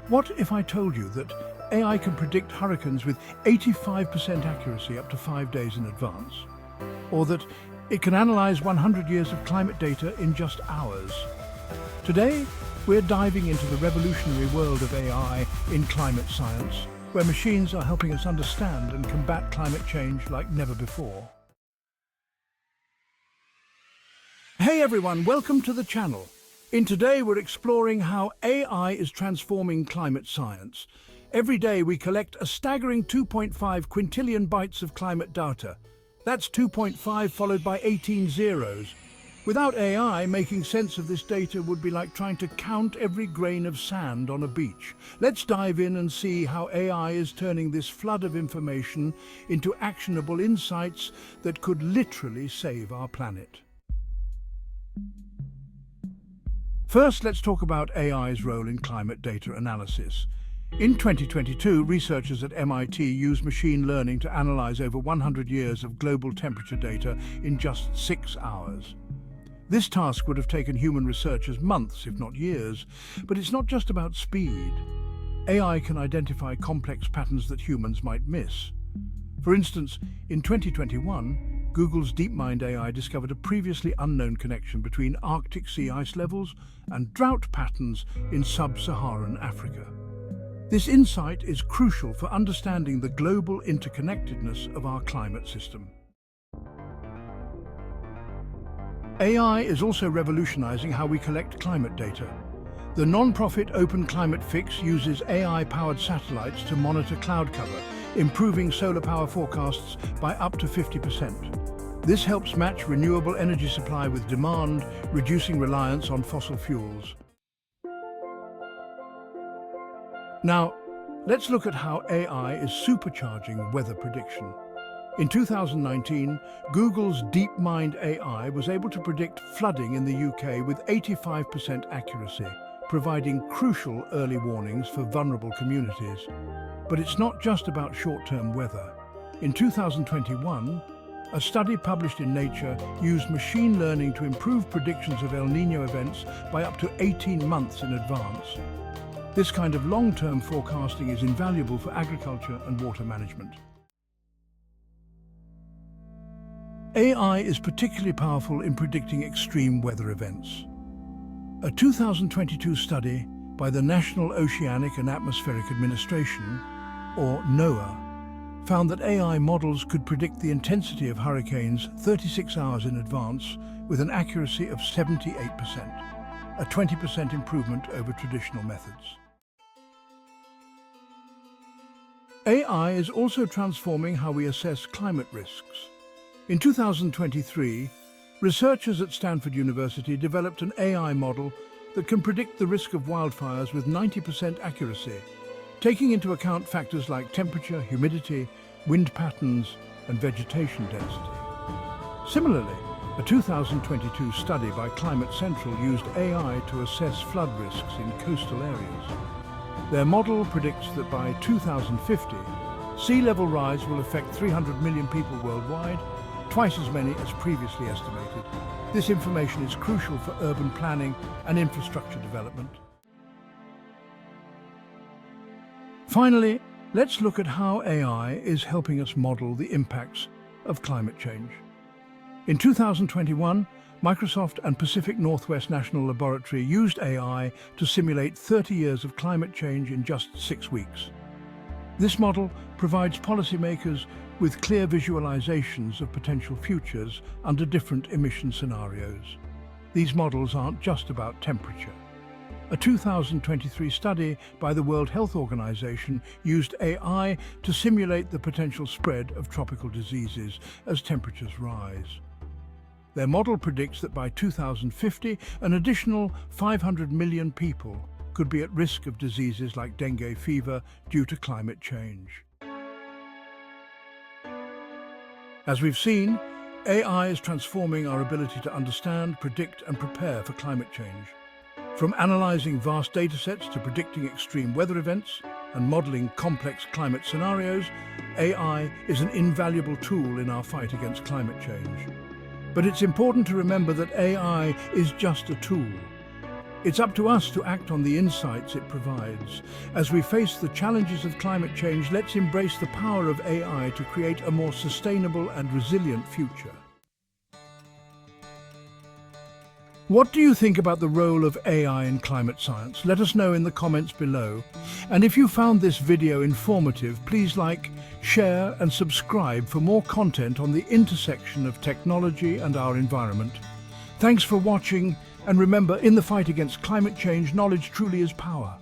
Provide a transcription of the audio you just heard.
What if I told you that AI can predict hurricanes with 85% accuracy up to 5 days in advance? Or that it can analyze 100 years of climate data in just hours? Today, we're diving into the revolutionary world of AI in climate science, where machines are helping us understand and combat climate change like never before. Hey everyone, welcome to the channel. Today we're exploring how AI is transforming climate science. Every day we collect a staggering 2.5 quintillion bytes of climate data. That's 2.5 followed by 18 zeros. Without AI, making sense of this data would be like trying to count every grain of sand on a beach. Let's dive in and see how AI is turning this flood of information into actionable insights that could literally save our planet. First, let's talk about AI's role in climate data analysis. In 2022, researchers at MIT used machine learning to analyze over 100 years of global temperature data in just 6 hours. This task would have taken human researchers months, if not years, but it's not just about speed. AI can identify complex patterns that humans might miss. For instance, in 2021, Google's DeepMind AI discovered a previously unknown connection between Arctic sea ice levels and drought patterns in sub-Saharan Africa. This insight is crucial for understanding the global interconnectedness of our climate system. AI is also revolutionizing how we collect climate data. The non-profit Open Climate Fix uses AI-powered satellites to monitor cloud cover, improving solar power forecasts by up to 50%. This helps match renewable energy supply with demand, reducing reliance on fossil fuels. Now, let's look at how AI is supercharging weather prediction. In 2019, Google's DeepMind AI was able to predict flooding in the UK with 85% accuracy, providing crucial early warnings for vulnerable communities. But it's not just about short-term weather. In 2021, a study published in Nature used machine learning to improve predictions of El Niño events by up to 18 months in advance. This kind of long-term forecasting is invaluable for agriculture and water management. AI is particularly powerful in predicting extreme weather events. A 2022 study by the National Oceanic and Atmospheric Administration, or NOAA, found that AI models could predict the intensity of hurricanes 36 hours in advance with an accuracy of 78%, a 20% improvement over traditional methods. AI is also transforming how we assess climate risks. In 2023, researchers at Stanford University developed an AI model that can predict the risk of wildfires with 90% accuracy, taking into account factors like temperature, humidity, wind patterns, and vegetation density. Similarly, a 2022 study by Climate Central used AI to assess flood risks in coastal areas. Their model predicts that by 2050, sea level rise will affect 300 million people worldwide, twice as many as previously estimated. This information is crucial for urban planning and infrastructure development. Finally, let's look at how AI is helping us model the impacts of climate change. In 2021, Microsoft and Pacific Northwest National Laboratory used AI to simulate 30 years of climate change in just 6 weeks. This model provides policymakers with clear visualizations of potential futures under different emission scenarios. These models aren't just about temperature. A 2023 study by the World Health Organization used AI to simulate the potential spread of tropical diseases as temperatures rise. Their model predicts that by 2050, an additional 500 million people could be at risk of diseases like dengue fever due to climate change. As we've seen, AI is transforming our ability to understand, predict, and prepare for climate change. From analyzing vast datasets to predicting extreme weather events and modeling complex climate scenarios, AI is an invaluable tool in our fight against climate change. But it's important to remember that AI is just a tool. It's up to us to act on the insights it provides. As we face the challenges of climate change, let's embrace the power of AI to create a more sustainable and resilient future. What do you think about the role of AI in climate science? Let us know in the comments below. And if you found this video informative, please like, share and subscribe for more content on the intersection of technology and our environment. Thanks for watching, and remember, in the fight against climate change, knowledge truly is power.